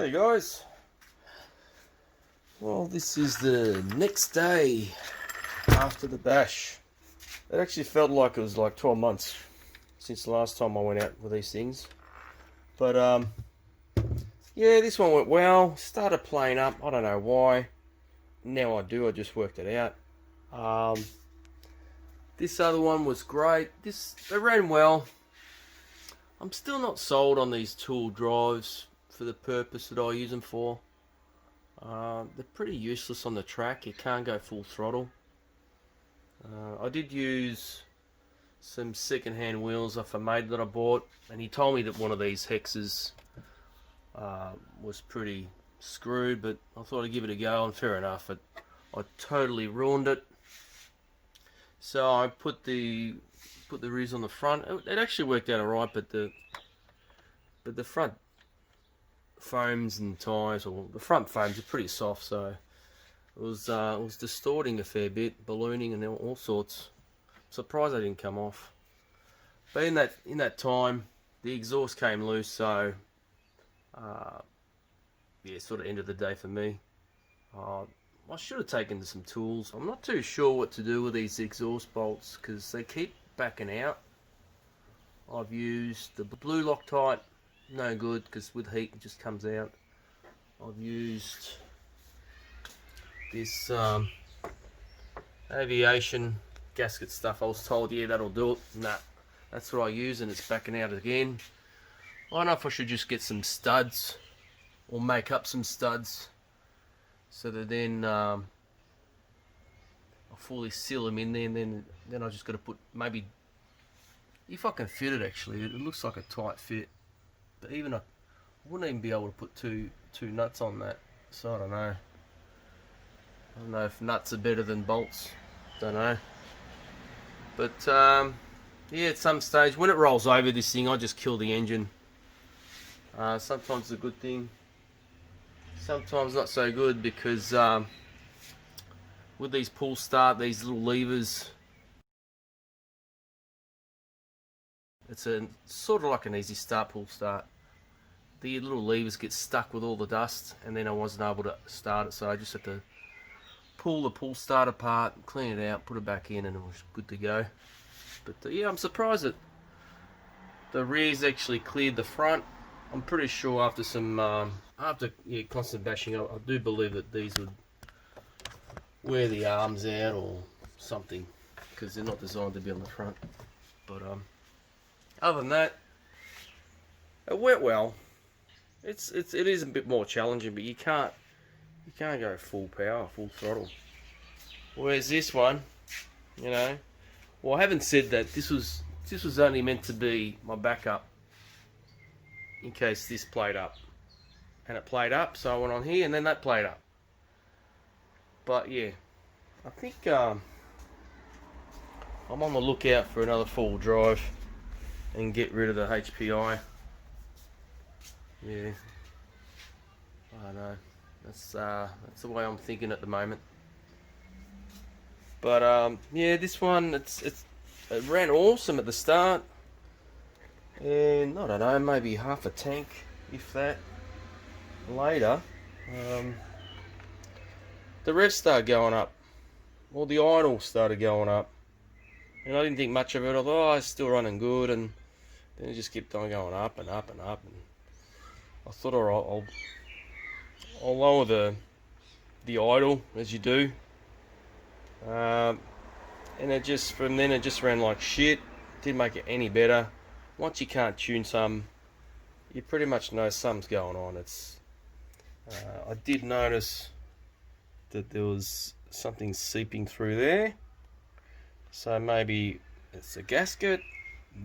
Hey guys, well this is the next day after the bash. It actually felt like it was like 12 months since the last time I went out with these things. But yeah, this one went well, started playing up, I don't know why. Now I do, I just worked it out. This other one was great, they ran well. I'm still not sold on these tool drives for the purpose that I use them for. They're pretty useless on the track. You can't go full throttle. I did use some second-hand wheels off a mate that I bought, and he told me that one of these hexes was pretty screwed, but I thought I'd give it a go, and fair enough, I totally ruined it. So I put the ribs on the front. It actually worked out alright, but the front foams and tyres, or the front foams, are pretty soft, so it was distorting a fair bit, ballooning and all sorts. Surprised they didn't come off. But in that time, the exhaust came loose, so yeah, sort of ended the day for me. I should have taken some tools. I'm not too sure what to do with these exhaust bolts because they keep backing out. I've used the blue Loctite, no good because with heat it just comes out. I've used this aviation gasket stuff. I was told, yeah, that'll do it. Nah, that's what I use and it's backing out again. I don't know if I should just get some studs or make up some studs so that then I'll fully seal them in there, and then I just got to put, maybe, if I can fit it actually, it looks like a tight fit, but even I wouldn't even be able to put two nuts on that, so I don't know if nuts are better than bolts, don't know. But yeah, at some stage when it rolls over this thing, I just kill the engine. Sometimes it's a good thing, sometimes not so good, because with these pull start, these little levers, it's a sort of like an easy start pull start. The little levers get stuck with all the dust, and then I wasn't able to start it, so I just had to pull the pull start apart, clean it out, put it back in, and it was good to go. But yeah, I'm surprised that the rear's actually cleared the front. I'm pretty sure after some constant bashing, I do believe that these would wear the arms out or something, because they're not designed to be on the front. But other than that, it went well. It is a bit more challenging, but you can't go full power, full throttle. Whereas this one, you know, well, I haven't said that this was only meant to be my backup in case this played up, and it played up, so I went on here, and then that played up. But yeah, I think I'm on the lookout for another full drive and get rid of the HPI. Yeah, I don't know. That's the way I'm thinking at the moment. But yeah, this one it ran awesome at the start, and I don't know, maybe half a tank, if that, later. The revs started going up. Well, the idle started going up, and I didn't think much of it. I thought, oh, it's still running good, and then it just kept on going up and up and up. And I thought, all right, I'll lower the idle as you do, and from then it just ran like shit. Didn't make it any better. Once you can't tune some, you pretty much know something's going on. I did notice that there was something seeping through there, so maybe it's a gasket.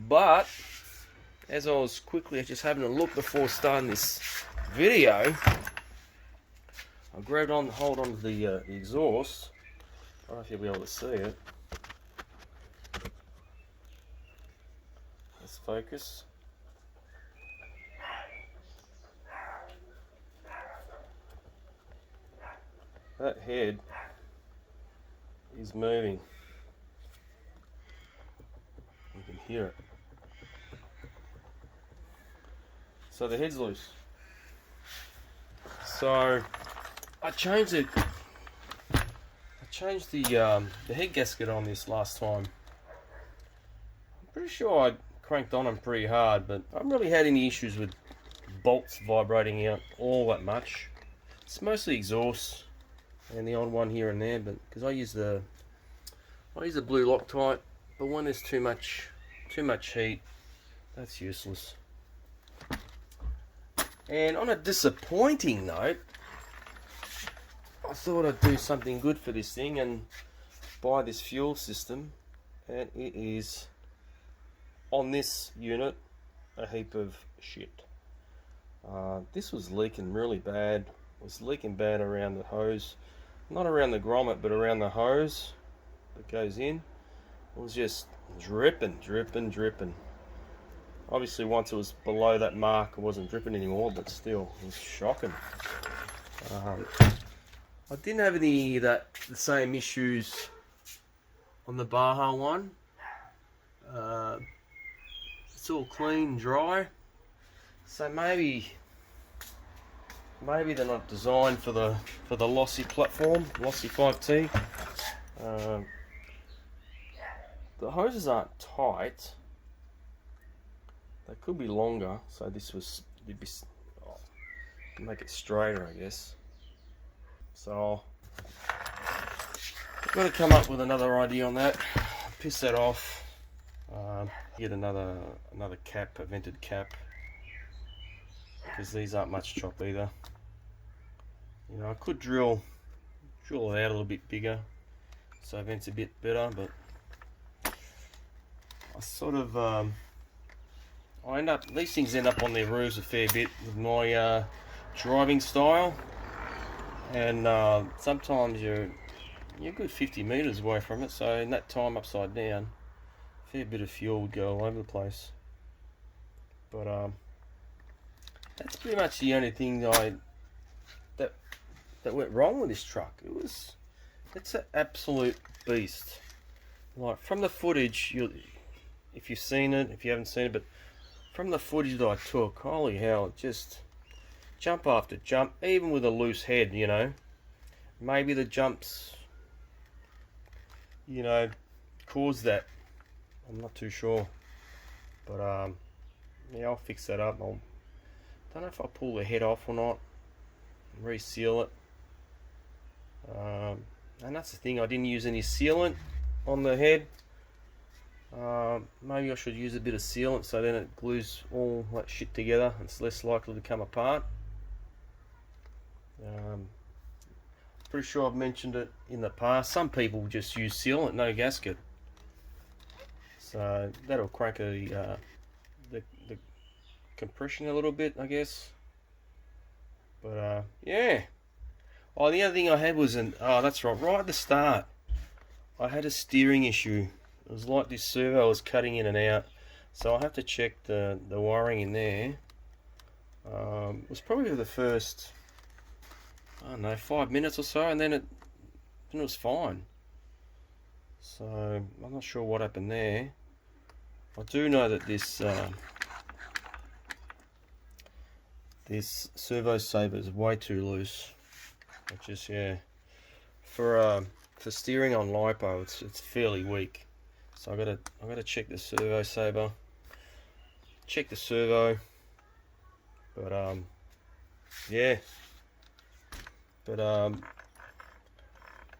But as I was quickly just having a look before starting this video, I grabbed hold on to the exhaust. I don't know if you'll be able to see it. Let's focus. That head is moving. You can hear it. So the head's loose. So I changed the head gasket on this last time. I'm pretty sure I cranked on them pretty hard, but I haven't really had any issues with bolts vibrating out all that much. It's mostly exhaust and the odd one here and there, but because I use the blue Loctite, but when there's too much heat, that's useless. And on a disappointing note, I thought I'd do something good for this thing and buy this fuel system, and it is, on this unit, a heap of shit. This was leaking really bad. It was leaking bad around the hose, not around the grommet, but around the hose that goes in. It was just dripping. Obviously once it was below that mark it wasn't dripping anymore, but still it was shocking. I didn't have any of the same issues on the Baja one. It's all clean and dry, so maybe they're not designed for the Losi platform, Losi 5T. The hoses aren't tight. They could be longer, so make it straighter, I guess. So I've got to come up with another idea on that. Piss that off. Get another cap, a vented cap, because these aren't much chop either. You know, I could drill it out a little bit bigger, so vents a bit better, but I sort of these things end up on their roofs a fair bit with my driving style, and sometimes you're a good 50 meters away from it, so in that time upside down, a fair bit of fuel would go all over the place. But that's pretty much the only thing that went wrong with this truck. It's an absolute beast. Like, from the footage, if you've seen it, if you haven't seen it, but from the footage that I took, holy hell, it just jump after jump, even with a loose head, you know. Maybe the jumps, you know, caused that. I'm not too sure. But yeah, I'll fix that up. Don't know if I'll pull the head off or not, reseal it. And that's the thing, I didn't use any sealant on the head. Maybe I should use a bit of sealant, so then it glues all that shit together. It's less likely to come apart. Pretty sure I've mentioned it in the past. Some people just use sealant, no gasket. So that'll crank the compression a little bit, I guess. But yeah. Oh, the other thing I had was that's right at the start, I had a steering issue. It was like this servo was cutting in and out, so I have to check the wiring in there. It was probably for the first, I don't know, 5 minutes or so, and then it was fine. So I'm not sure what happened there. I do know that this servo saver is way too loose. It just, yeah, for steering on lipo, it's fairly weak. So I gotta check the servo saver, check the servo. But yeah. But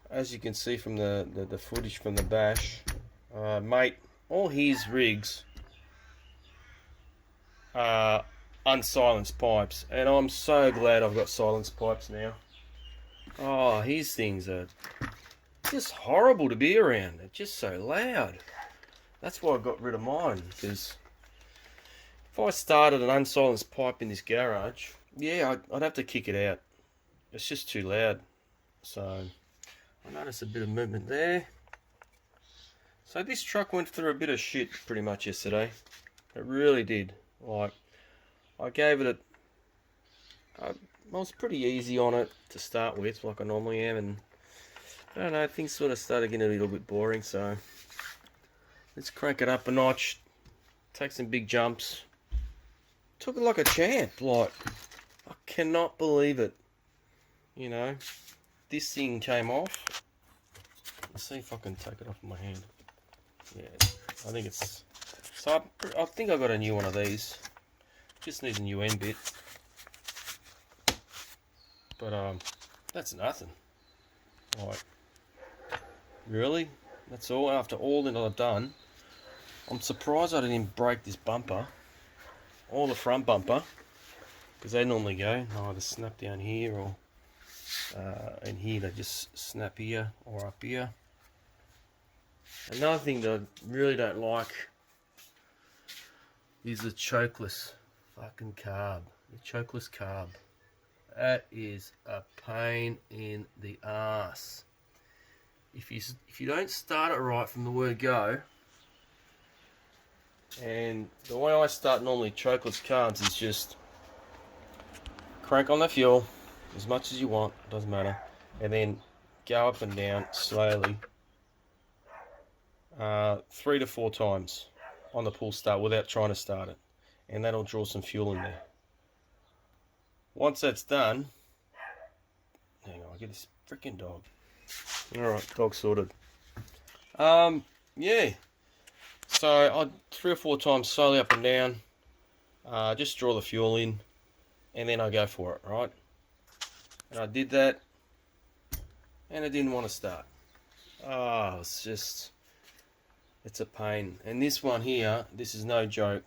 as you can see from the footage from the bash, mate, all his rigs are unsilenced pipes, and I'm so glad I've got silenced pipes now. Oh, his things are just horrible to be around. They're just so loud. That's why I got rid of mine, because if I started an unsilenced pipe in this garage, yeah, I'd have to kick it out. It's just too loud. So I noticed a bit of movement there. So this truck went through a bit of shit pretty much yesterday. It really did. Like, I gave it I was pretty easy on it to start with, like I normally am, and I don't know, things sort of started getting a little bit boring, so let's crank it up a notch, take some big jumps. Took it like a champ. Like, I cannot believe it. you know, this thing came off. Let's see if I can take it off my hand. Yeah, I think it's... So I think I got a new one of these. Just needs a new end bit. But that's nothing. Like, really? That's all? After all that I've done, I'm surprised I didn't break this bumper. Or the front bumper. Because they normally go, either snap down here or in here they just snap here or up here. Another thing that I really don't like is the chokeless fucking carb. The chokeless carb. That is a pain in the ass. If you don't start it right from the word go, and the way I start normally chokeless carbs is just crank on the fuel as much as you want, doesn't matter, and then go up and down slowly 3 to 4 times on the pull start without trying to start it, and that'll draw some fuel in there. Once that's done, hang on, I get this freaking dog. Alright, dog sorted. Yeah, so I 3 or 4 times slowly up and down, just draw the fuel in, and then I go for it, right? And I did that, and it didn't want to start. Oh, it's a pain. And this one here, this is no joke.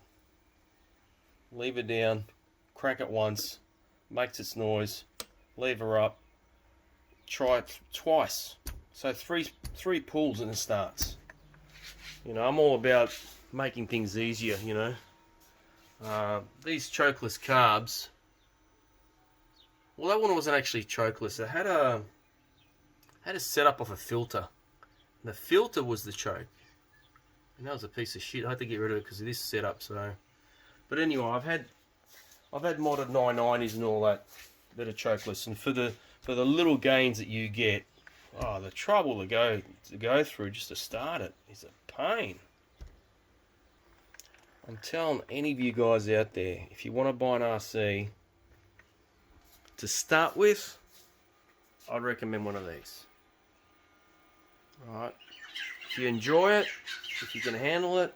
Leave her down, crank it once, makes its noise, leave her up, try it twice. So three pulls and it starts. You know, I'm all about making things easier, you know. These chokeless carbs, well, that one wasn't actually chokeless. It had a setup of a filter. And the filter was the choke. And that was a piece of shit. I had to get rid of it because of this setup. So, but anyway, I've had modded 990s and all that are chokeless. And for the little gains that you get, oh, the trouble to go through just to start it is a pain. I'm telling any of you guys out there, if you want to buy an RC to start with, I'd recommend one of these. Alright, if you enjoy it, if you can handle it,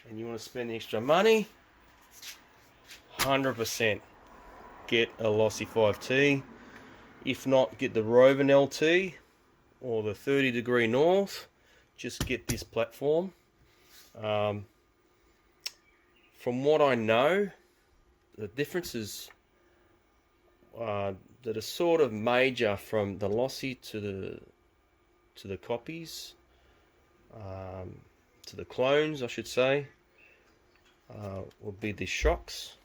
and you want to spend the extra money, 100% get a Losi 5T. If not, get the Rover LT or the 30 degree north. Just get this platform. From what I know, the differences that are sort of major from the Losi to the copies, to the clones, I should say, will be the shocks.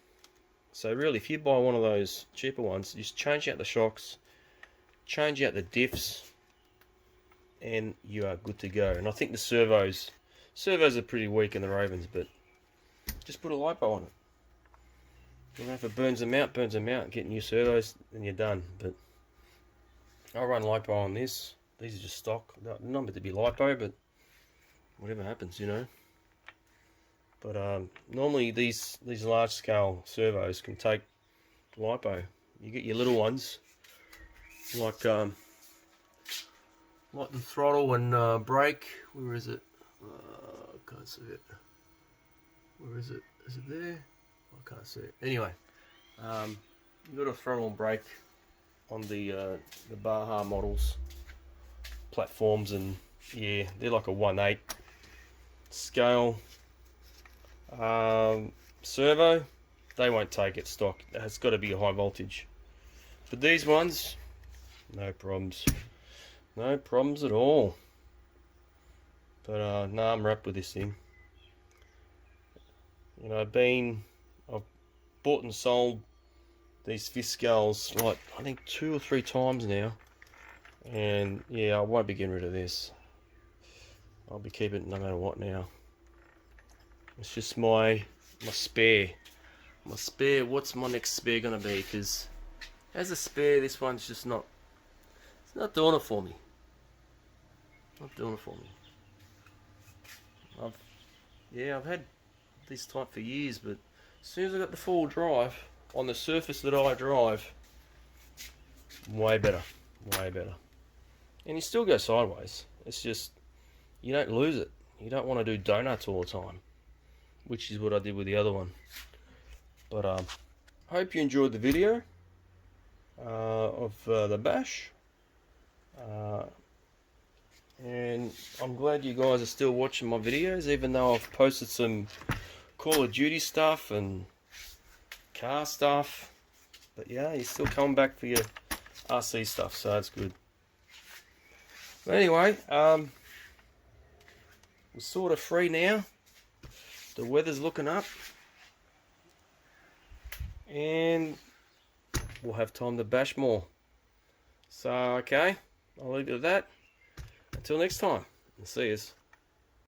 So really, if you buy one of those cheaper ones, just change out the shocks, change out the diffs, and you are good to go. And I think the servos are pretty weak in the Ravens, but just put a lipo on it. You know, if it burns them out, get new servos, then you're done. But I'll run lipo on this. These are just stock. Not meant to be lipo, but whatever happens, you know. But normally these large scale servos can take lipo. You get your little ones, like the throttle and brake. Where is it? I can't see it. Where is it? Is it there? I can't see it. Anyway, you got a throttle and brake on the Baja models, platforms, and yeah, they're like a 1/8 scale. Servo, they won't take it stock. It's got to be a high voltage. But these ones, no problems. No problems at all. But no, I'm wrapped with this thing. You know, I've bought and sold these fifth scales like I think 2 or 3 times now. And yeah, I won't be getting rid of this. I'll be keeping it no matter what now. It's just my spare. My spare, what's my next spare going to be? Because as a spare, this one's just not, it's not doing it for me. Not doing it for me. I've had this type for years, but as soon as I got the 4-wheel drive, on the surface that I drive, way better, way better. And you still go sideways. It's just, you don't lose it. You don't want to do donuts all the time, which is what I did with the other one. But I hope you enjoyed the video of the bash. And I'm glad you guys are still watching my videos, even though I've posted some Call of Duty stuff and car stuff. But yeah, you're still coming back for your RC stuff, so that's good. But anyway, we're sort of free now. The weather's looking up. And we'll have time to bash more. So, okay, I'll leave it at that. Until next time, see yous.